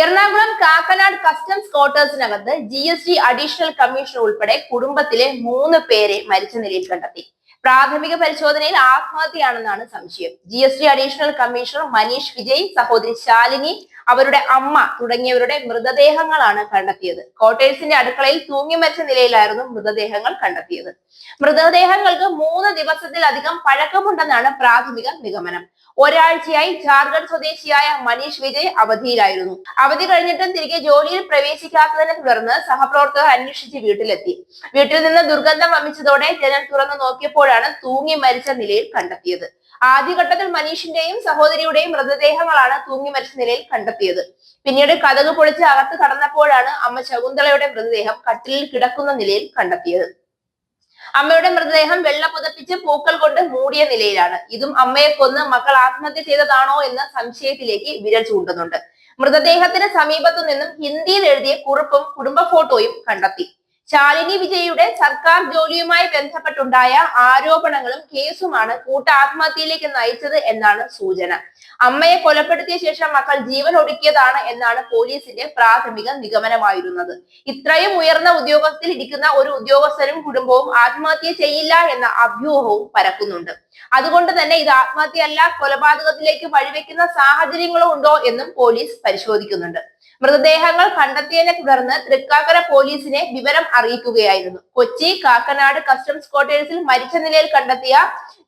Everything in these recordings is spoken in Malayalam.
എറണാകുളം കാക്കനാട് കസ്റ്റംസ് ക്വാർട്ടേഴ്സിനകത്ത് GST അഡീഷണൽ കമ്മീഷണർ ഉൾപ്പെടെ കുടുംബത്തിലെ 3 പേരെ മരിച്ച നിലയിൽ കണ്ടെത്തി. പ്രാഥമിക പരിശോധനയിൽ ആത്മഹത്യയാണെന്നാണ് സംശയം. GST additional commissioner Manish Vijay, സഹോദരി ശാലിനി, അവരുടെ അമ്മ തുടങ്ങിയവരുടെ മൃതദേഹങ്ങളാണ് കണ്ടെത്തിയത്. ക്വാർട്ടേഴ്സിന്റെ അടുക്കളയിൽ തൂങ്ങി മരിച്ച നിലയിലായിരുന്നു മൃതദേഹങ്ങൾ കണ്ടെത്തിയത്. മൃതദേഹങ്ങൾക്ക് 3 ദിവസത്തിലധികം പഴക്കമുണ്ടെന്നാണ് പ്രാഥമിക നിഗമനം. ഒരാഴ്ചയായി ജാർഖണ്ഡ് സ്വദേശിയായ മനീഷ് വിജയ് അവധിയിലായിരുന്നു. അവധി കഴിഞ്ഞിട്ടും തിരികെ ജോലിയിൽ പ്രവേശിക്കാത്തതിനെ തുടർന്ന് സഹപ്രവർത്തകർ അന്വേഷിച്ച് വീട്ടിലെത്തി. വീട്ടിൽ നിന്ന് ദുർഗന്ധം വമിച്ചതോടെ ജനൽ തുറന്നു നോക്കിയപ്പോഴാണ് തൂങ്ങി മരിച്ച നിലയിൽ കണ്ടെത്തിയത്. ആദ്യഘട്ടത്തിൽ മനീഷിന്റെയും സഹോദരിയുടെയും മൃതദേഹങ്ങളാണ് തൂങ്ങി മരിച്ച നിലയിൽ കണ്ടെത്തിയത്. പിന്നീട് കതക് പൊളിച്ച് അകത്ത് കടന്നപ്പോഴാണ് അമ്മ ശകുന്തളയുടെ മൃതദേഹം കട്ടിലിൽ കിടക്കുന്ന നിലയിൽ കണ്ടെത്തിയത്. അമ്മയുടെ മൃതദേഹം വെള്ള പുതപ്പിച്ച് പൂക്കൾ കൊണ്ട് മൂടിയ നിലയിലാണ്. ഇതും അമ്മയെ കൊന്ന് മക്കൾ ആത്മഹത്യ ചെയ്തതാണോ എന്ന സംശയത്തിലേക്ക് വിരൽ ചൂണ്ടുന്നുണ്ട്. മൃതദേഹത്തിന് സമീപത്തു നിന്നും ഹിന്ദിയിൽ എഴുതിയ കുറിപ്പും കുടുംബ ഫോട്ടോയും കണ്ടെത്തി. ശാലിനി വിജയുടെ സർക്കാർ ജോലിയുമായി ബന്ധപ്പെട്ടുണ്ടായ ആരോപണങ്ങളും കേസുമാണ് ആത്മഹത്യയിലേക്ക് നയിച്ചത് എന്നാണ് സൂചന. അമ്മയെ കൊലപ്പെടുത്തിയ ശേഷം മക്കൾ ജീവൻ ഒടുക്കിയതാണ് എന്നാണ് പോലീസിന്റെ പ്രാഥമിക നിഗമനമായിരുന്നത്. ഇത്രയും ഉയർന്ന ഉദ്യോഗത്തിൽ ഇരിക്കുന്ന ഒരു ഉദ്യോഗസ്ഥരും കുടുംബവും ആത്മഹത്യ ചെയ്യില്ല എന്ന അഭ്യൂഹവും പരക്കുന്നുണ്ട്. അതുകൊണ്ട് തന്നെ ഇത് ആത്മഹത്യയല്ല, കൊലപാതകത്തിലേക്ക് വഴിവെക്കുന്ന സാഹചര്യങ്ങളോ ഉണ്ടോ എന്നും പോലീസ് പരിശോധിക്കുന്നുണ്ട്. മൃതദേഹങ്ങൾ കണ്ടെത്തിയതിനെ തുടർന്ന് തൃക്കാക്കര പോലീസിനെ വിവരം അറിയിക്കുകയായിരുന്നു. കൊച്ചി കാക്കനാട് കസ്റ്റംസ് ക്വാർട്ടേഴ്സിൽ മരിച്ച നിലയിൽ കണ്ടെത്തിയ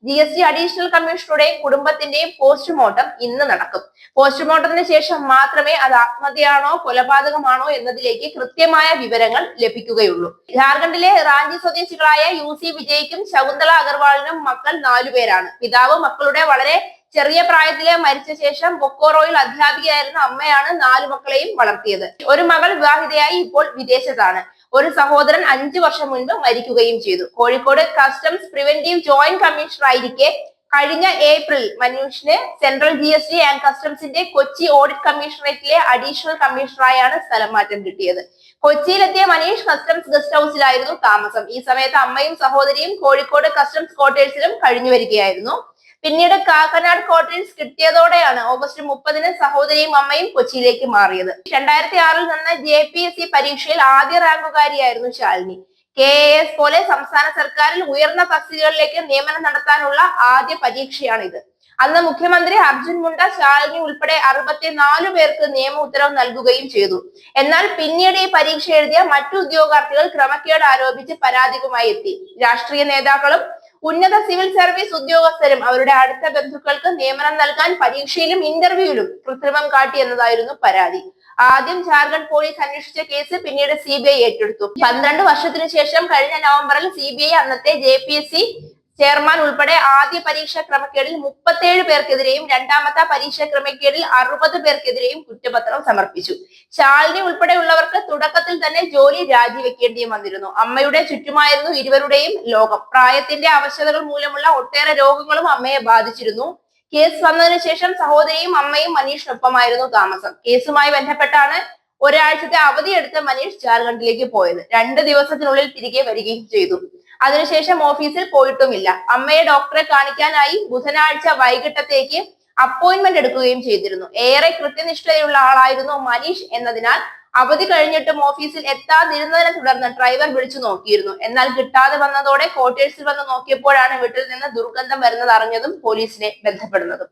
GST അഡീഷണൽ കമ്മീഷണറുടെയും കുടുംബത്തിന്റെയും പോസ്റ്റ്മോർട്ടം ഇന്ന് നടക്കും. പോസ്റ്റ്മോർട്ടത്തിന് ശേഷം മാത്രമേ അത് ആത്മഹത്യയാണോ കൊലപാതകമാണോ എന്നതിലേക്ക് കൃത്യമായ വിവരങ്ങൾ ലഭിക്കുകയുള്ളൂ. ജാർഖണ്ഡിലെ റാഞ്ചി സ്വദേശികളായ UC വിജയ്ക്കും ശകുന്തള അഗർവാളിനും മക്കൾ 4 പേരാണ്. പിതാവ് മക്കളുടെ വളരെ ചെറിയ പ്രായത്തിലെ മരിച്ച ശേഷം ബൊക്കോറോയിൽ അധ്യാപികയായിരുന്ന അമ്മയാണ് 4 മക്കളെയും വളർത്തിയത്. ഒരു മകൾ വിവാഹിതയായി ഇപ്പോൾ വിദേശത്താണ്. ഒരു സഹോദരൻ 5 വർഷം മുൻപ് മരിക്കുകയും ചെയ്തു. Kozhikode customs preventive joint commissioner ആയിരിക്കെ കഴിഞ്ഞ ഏപ്രിൽ മനീഷിന് സെൻട്രൽ GST ആൻഡ് കസ്റ്റംസിന്റെ കൊച്ചി ഓഡിറ്റ് കമ്മീഷണറേറ്റിലെ അഡീഷണൽ കമ്മീഷണറായാണ് സ്ഥലം മാറ്റം കിട്ടിയത്. കൊച്ചിയിലെത്തിയ മനീഷ് കസ്റ്റംസ് ഗസ്റ്റ് ഹൗസിലായിരുന്നു താമസം. ഈ സമയത്ത് അമ്മയും സഹോദരിയും കോഴിക്കോട് കസ്റ്റംസ് ക്വാർട്ടേഴ്സിലും കഴിഞ്ഞു വരികയായിരുന്നു. പിന്നീട് കാക്കനാട് ക്വാർട്ടേഴ്സ് കിട്ടിയതോടെയാണ് ഓഗസ്റ്റ് 30-ന് സഹോദരിയും അമ്മയും കൊച്ചിയിലേക്ക് മാറിയത്. 2006-ൽ നടന്ന JPSC പരീക്ഷയിൽ ആദ്യ റാങ്കുകാരിയായിരുന്നു ശാലിനി. KAS പോലെ സംസ്ഥാന സർക്കാരിൽ ഉയർന്ന തസ്തികകളിലേക്ക് നിയമനം നടത്താനുള്ള ആദ്യ പരീക്ഷയാണിത്. അന്ന് മുഖ്യമന്ത്രി അർജുൻ മുണ്ട ശാലിനി ഉൾപ്പെടെ 64 പേർക്ക് നിയമ ഉത്തരവ് നൽകുകയും ചെയ്തു. എന്നാൽ പിന്നീട് ഈ പരീക്ഷ എഴുതിയ മറ്റു ഉദ്യോഗാർത്ഥികൾ ക്രമക്കേട് ആരോപിച്ച് പരാതിയുമായി എത്തി. രാഷ്ട്രീയ നേതാക്കളും ഉന്നത സിവിൽ സർവീസ് ഉദ്യോഗസ്ഥരും അവരുടെ അടുത്ത ബന്ധുക്കൾക്ക് നിയമനം നൽകാൻ പരീക്ഷയിലും ഇന്റർവ്യൂവിലും കൃത്രിമം കാട്ടി എന്നതായിരുന്നു പരാതി. ആദ്യം ജാർഖണ്ഡ് പോലീസ് അന്വേഷിച്ച കേസ് പിന്നീട് CBI ഏറ്റെടുത്തു. 12 വർഷത്തിനു ശേഷം കഴിഞ്ഞ നവംബറിൽ CBI അന്നത്തെ JPSC ചെയർമാൻ ഉൾപ്പെടെ ആദ്യ പരീക്ഷാ ക്രമക്കേടിൽ 37 പേർക്കെതിരെയും രണ്ടാമത്തെ പരീക്ഷാ ക്രമക്കേടിൽ 60 പേർക്കെതിരെയും കുറ്റപത്രം സമർപ്പിച്ചു. ശാലിനി ഉൾപ്പെടെയുള്ളവർക്ക് തുടക്കത്തിൽ തന്നെ ജോലി രാജിവെക്കേണ്ടിയും വന്നിരുന്നു. അമ്മയുടെ ചുറ്റുമായിരുന്നു ഇരുവരുടെയും ലോകം. പ്രായത്തിന്റെ അവശതകൾ മൂലമുള്ള ഒട്ടേറെ രോഗങ്ങളും അമ്മയെ ബാധിച്ചിരുന്നു. കേസ് വന്നതിനു ശേഷം സഹോദരിയും അമ്മയും മനീഷിനൊപ്പമായിരുന്നു താമസം. കേസുമായി ബന്ധപ്പെട്ടാണ് ഒരാഴ്ചത്തെ അവധിയെടുത്ത് മനീഷ് ജാർഖണ്ഡിലേക്ക് പോയത്. 2 ദിവസത്തിനുള്ളിൽ തിരികെ വരികയും ചെയ്തു. അതിനുശേഷം ഓഫീസിൽ പോയിട്ടുമില്ല. അമ്മയെ ഡോക്ടറെ കാണിക്കാനായി ബുധനാഴ്ച വൈകിട്ടത്തേക്ക് അപ്പോയിന്റ്മെന്റ് എടുക്കുകയും ചെയ്തിരുന്നു. ഏറെ കൃത്യനിഷ്ഠതയുള്ള ആളായിരുന്നു മനീഷ് എന്നതിനാൽ അവധി കഴിഞ്ഞിട്ടും ഓഫീസിൽ എത്താതിരുന്നതിനെ തുടർന്ന് ഡ്രൈവർ വിളിച്ചു നോക്കിയിരുന്നു. എന്നാൽ കിട്ടാതെ വന്നതോടെ ക്വാർട്ടേഴ്സിൽ വന്ന് നോക്കിയപ്പോഴാണ് വീട്ടിൽ നിന്ന് ദുർഗന്ധം വരുന്നത് അറിഞ്ഞതും പോലീസിനെ ബന്ധപ്പെടുന്നതും.